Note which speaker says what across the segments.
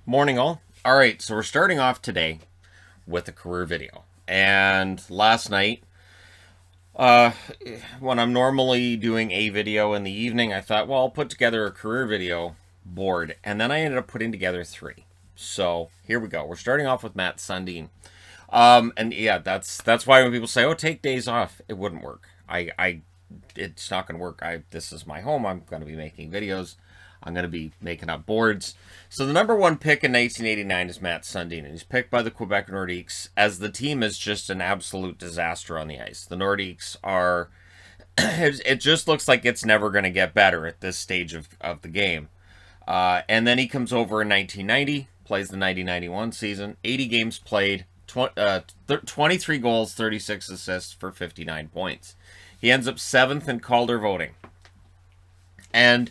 Speaker 1: Morning, all. All right, so we're starting off today with a career video. And last night, uh, when I'm normally doing a video in the evening, I thought, well, I'll put together a career video board. And then I ended up putting together three. So here we go. We're starting off with Matt Sundin. And yeah, that's why when people say, "Oh, take days off," it wouldn't work. It's not going to work. This is my home. I'm going to be making videos. I'm going to be making up boards. So the number one pick in 1989 is Matt Sundin, and he's picked by the Quebec Nordiques as the team is just an absolute disaster on the ice. The Nordiques are. It just looks like it's never going to get better at this stage of the game. And then he comes over in 1990, plays the 1991 season, 80 games played, 23 goals, 36 assists for 59 points. He ends up 7th in Calder voting. And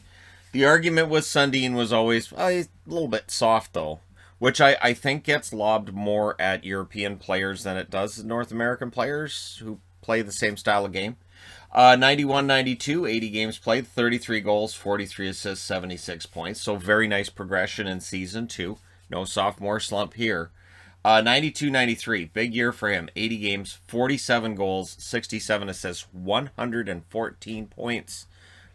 Speaker 1: the argument with Sundin was always, well, he's a little bit soft, though, which I think gets lobbed more at European players than it does North American players who play the same style of game. 91 92, 80 games played, 33 goals, 43 assists, 76 points. So very nice progression in season two. No sophomore slump here. 92 93, big year for him. 80 games, 47 goals, 67 assists, 114 points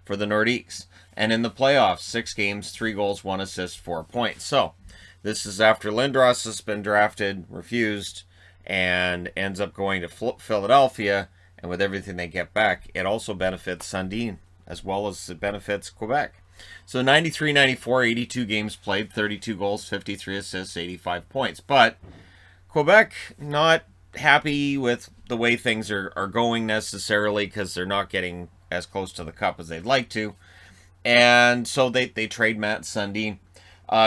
Speaker 1: for the Nordiques. And in the playoffs, 6 games, 3 goals, 1 assist, 4 points. So this is after Lindros has been drafted, refused, and ends up going to Philadelphia. And with everything they get back, it also benefits Sundin as well as it benefits Quebec. So 93 94, 82 games played, 32 goals, 53 assists, 85 points. But Quebec, not happy with the way things are going necessarily because they're not getting as close to the cup as they'd like to. And so they trade Matt Sundin.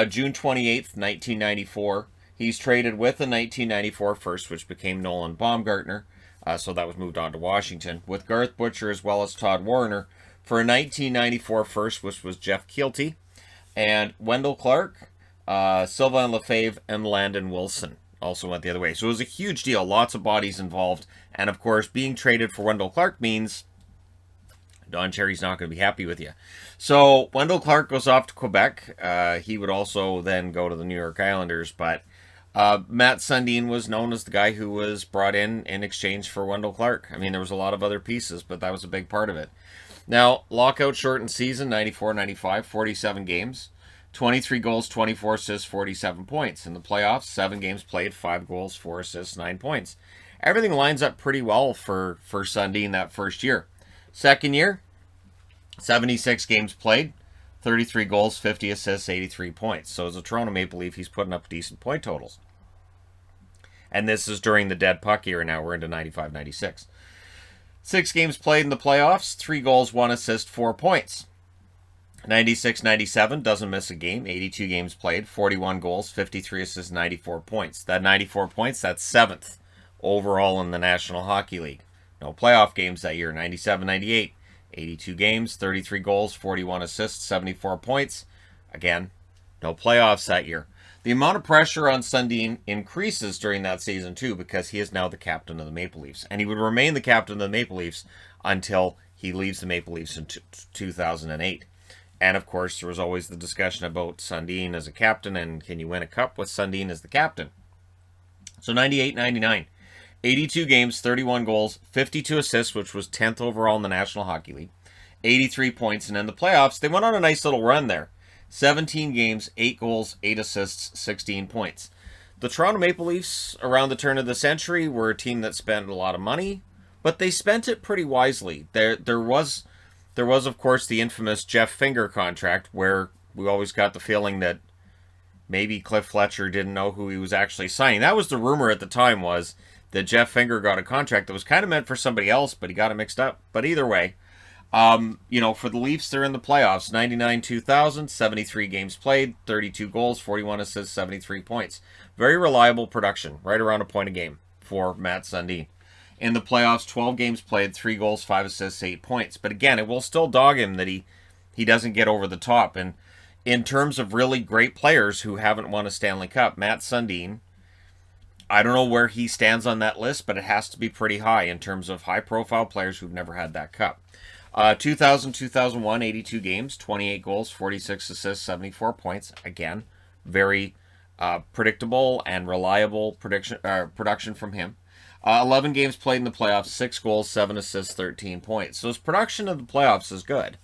Speaker 1: June 28th, 1994. He's traded with the 1994 first, which became Nolan Baumgartner. So that was moved on to Washington, with Garth Butcher as well as Todd Warner for a 1994 first, which was Jeff Keelty, and Wendell Clark, Sylvain Lefebvre, and Landon Wilson also went the other way. So it was a huge deal, lots of bodies involved, and of course, being traded for Wendell Clark means Don Cherry's not going to be happy with you. So Wendell Clark goes off to Quebec. He would also then go to the New York Islanders, but Matt Sundin was known as the guy who was brought in exchange for Wendell Clark. I mean, there was a lot of other pieces, but that was a big part of it. Now, lockout shortened season, 94-95, 47 games, 23 goals, 24 assists, 47 points. In the playoffs, 7 games played, 5 goals, 4 assists, 9 points. Everything lines up pretty well for Sundin that first year. Second year, 76 games played, 33 goals, 50 assists, 83 points. So as a Toronto Maple Leaf, he's putting up decent point totals. And this is during the dead puck era now. We're into 95-96. 6 games played in the playoffs, 3 goals, 1 assist, 4 points. 96-97, doesn't miss a game, 82 games played, 41 goals, 53 assists, 94 points. That 94 points, that's 7th overall in the National Hockey League. No playoff games that year, 97-98. 82 games, 33 goals, 41 assists, 74 points. Again, no playoffs that year. The amount of pressure on Sundin increases during that season, too, because he is now the captain of the Maple Leafs. And he would remain the captain of the Maple Leafs until he leaves the Maple Leafs in 2008. And, of course, there was always the discussion about Sundin as a captain and can you win a cup with Sundin as the captain. So 98-99. 82 games, 31 goals, 52 assists, which was 10th overall in the National Hockey League, 83 points, and in the playoffs, they went on a nice little run there. 17 games, 8 goals, 8 assists, 16 points. The Toronto Maple Leafs, around the turn of the century, were a team that spent a lot of money, but they spent it pretty wisely. There was, of course, the infamous Jeff Finger contract, where we always got the feeling that maybe Cliff Fletcher didn't know who he was actually signing. That was the rumor at the time, was that Jeff Finger got a contract that was kind of meant for somebody else, but he got it mixed up. But either way, for the Leafs, they're in the playoffs. 99-2000, 73 games played, 32 goals, 41 assists, 73 points. Very reliable production, right around a point a game for Matt Sundin. In the playoffs, 12 games played, 3 goals, 5 assists, 8 points. But again, it will still dog him that he doesn't get over the top. And in terms of really great players who haven't won a Stanley Cup, Matt Sundin, I don't know where he stands on that list, but it has to be pretty high in terms of high-profile players who've never had that cup. 2000-2001, 82 games, 28 goals, 46 assists, 74 points. Again, very Predictable and reliable production from him. 11 games played in the playoffs, 6 goals, 7 assists, 13 points. So his production of the playoffs is good.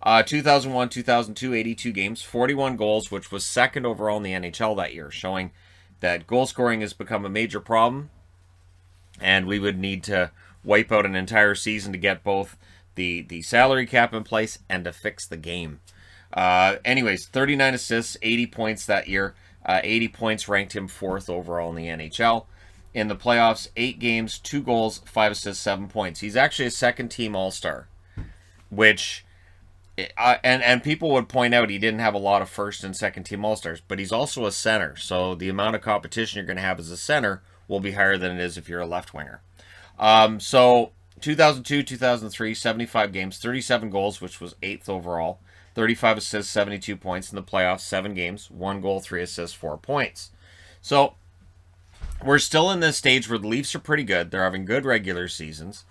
Speaker 1: 2001, 2002, 82 games, 41 goals, which was second overall in the NHL that year, showing that goal scoring has become a major problem, and we would need to wipe out an entire season to get both the salary cap in place and to fix the game. Anyways, 39 assists, 80 points that year. 80 points ranked him 4th overall in the NHL. In the playoffs, 8 games, 2 goals, 5 assists, 7 points. He's actually a second-team All-Star, which... and people would point out he didn't have a lot of first and second team All-Stars, but he's also a center, so the amount of competition you're going to have as a center will be higher than it is if you're a left winger. So 2002, 2003, 75 games, 37 goals, which was 8th overall, 35 assists, 72 points in the playoffs, 7 games, 1 goal, 3 assists, 4 points. So we're still in this stage where the Leafs are pretty good. They're having good regular seasons.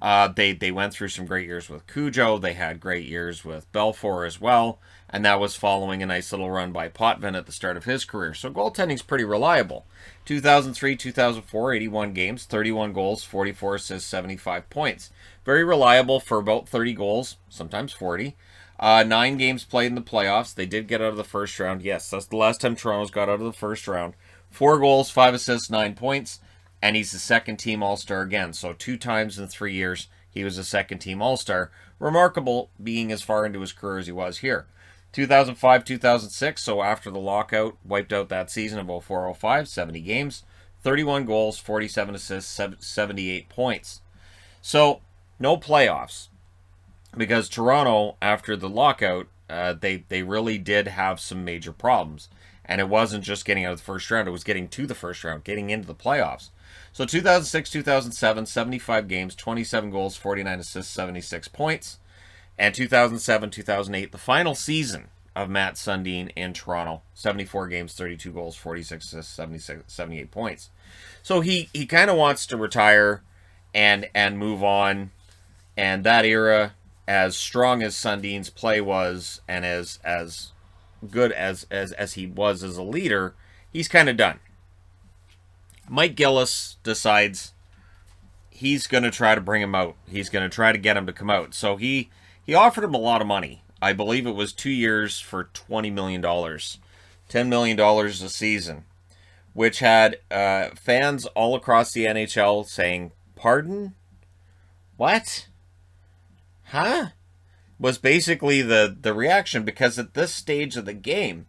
Speaker 1: They went through some great years with Cujo. They had great years with Belfour as well. And that was following a nice little run by Potvin at the start of his career. So goaltending's pretty reliable. 2003, 2004, 81 games, 31 goals, 44 assists, 75 points. Very reliable for about 30 goals, sometimes 40. 9 games played in the playoffs. They did get out of the first round. Yes, that's the last time Toronto's got out of the first round. 4 goals, 5 assists, 9 points. And he's the second-team All-Star again. So 2 times in 3 years, he was a second-team All-Star. Remarkable, being as far into his career as he was here. 2005, 2006, so after the lockout, wiped out that season of 04-05, 70 games, 31 goals, 47 assists, 78 points. So, no playoffs. Because Toronto, after the lockout, they really did have some major problems. And it wasn't just getting out of the first round, it was getting to the first round, getting into the playoffs. So 2006, 2007, 75 games, 27 goals, 49 assists, 76 points. And 2007, 2008, the final season of Matt Sundin in Toronto. 74 games, 32 goals, 46 assists, 78 points. So he kind of wants to retire and move on. And that era, as strong as Sundin's play was, and as good as he was as a leader, he's kind of done. Mike Gillis decides he's going to try to bring him out. He's going to try to get him to come out. So he offered him a lot of money. I believe it was 2 years for $20 million. $10 million a season. Which had fans all across the NHL saying, "Pardon? What? Huh?" Was basically the reaction, because at this stage of the game,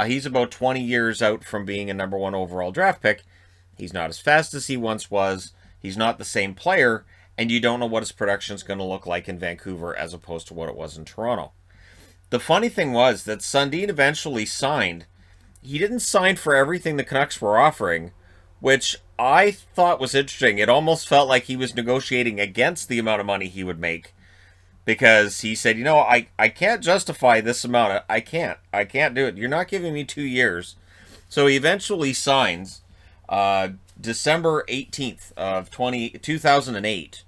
Speaker 1: he's about 20 years out from being a number 1 overall draft pick. He's not as fast as he once was. He's not the same player, and you don't know what his production is going to look like in Vancouver as opposed to what it was in Toronto. The funny thing was that Sundin eventually signed. He didn't sign for everything the Canucks were offering, which I thought was interesting. It almost felt like he was negotiating against the amount of money he would make, because he said, I can't justify this amount. I can't do it. You're not giving me 2 years. So he eventually signs December 18th of 2008.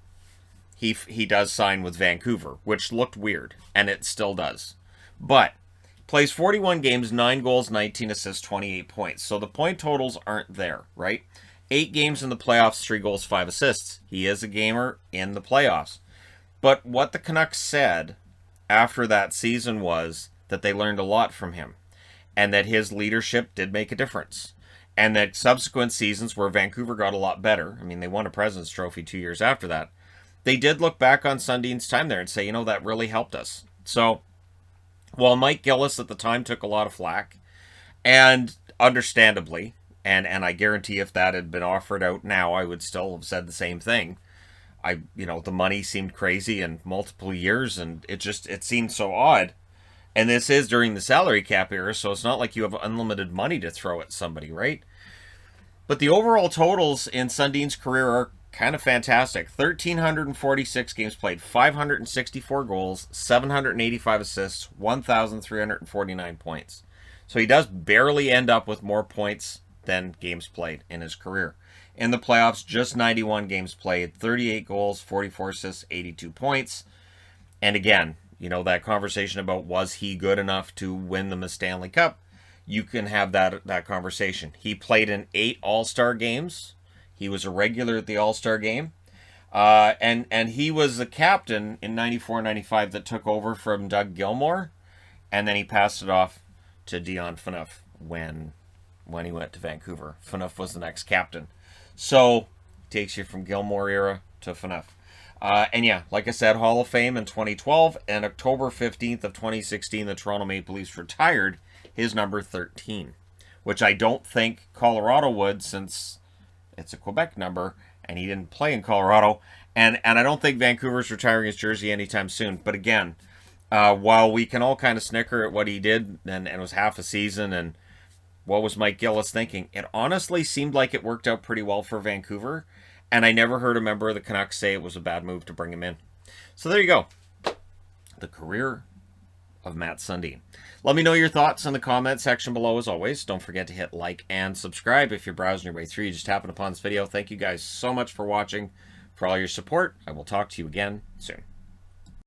Speaker 1: He does sign with Vancouver, which looked weird, and it still does. But plays 41 games, 9 goals, 19 assists, 28 points. So the point totals aren't there, right? 8 games in the playoffs, 3 goals, 5 assists. He is a gamer in the playoffs. But what the Canucks said after that season was that they learned a lot from him, and that his leadership did make a difference. And that subsequent seasons where Vancouver got a lot better, I mean, they won a President's Trophy 2 years after that, they did look back on Sundin's time there and say, that really helped us. So, while Mike Gillis at the time took a lot of flack, and understandably, and I guarantee if that had been offered out now, I would still have said the same thing. The money seemed crazy in multiple years, and it seemed so odd. And this is during the salary cap era, so it's not like you have unlimited money to throw at somebody, right? But the overall totals in Sundin's career are kind of fantastic. 1,346 games played, 564 goals, 785 assists, 1,349 points. So he does barely end up with more points than games played in his career. In the playoffs, just 91 games played, 38 goals, 44 assists, 82 points. And again, that conversation about was he good enough to win them a Stanley Cup? you can have that conversation. He played in 8 All-Star games. He was a regular at the All-Star game. And he was the captain in 94-95 that took over from Doug Gilmour, and then he passed it off to Dion Phaneuf when he went to Vancouver. Phaneuf was the next captain. So, takes you from Gilmour era to Phaneuf. And yeah, like I said, Hall of Fame in 2012, and October 15th of 2016, the Toronto Maple Leafs retired his number 13, which I don't think Colorado would, since it's a Quebec number, and he didn't play in Colorado. And I don't think Vancouver's retiring his jersey anytime soon. But again, while we can all kind of snicker at what he did, and it was half a season, and what was Mike Gillis thinking, it honestly seemed like it worked out pretty well for Vancouver. And I never heard a member of the Canucks say it was a bad move to bring him in. So there you go. The career of Matt Sundin. Let me know your thoughts in the comment section below as always. Don't forget to hit like and subscribe if you're browsing your way through. You just happened upon this video. Thank you guys so much for watching, for all your support. I will talk to you again soon.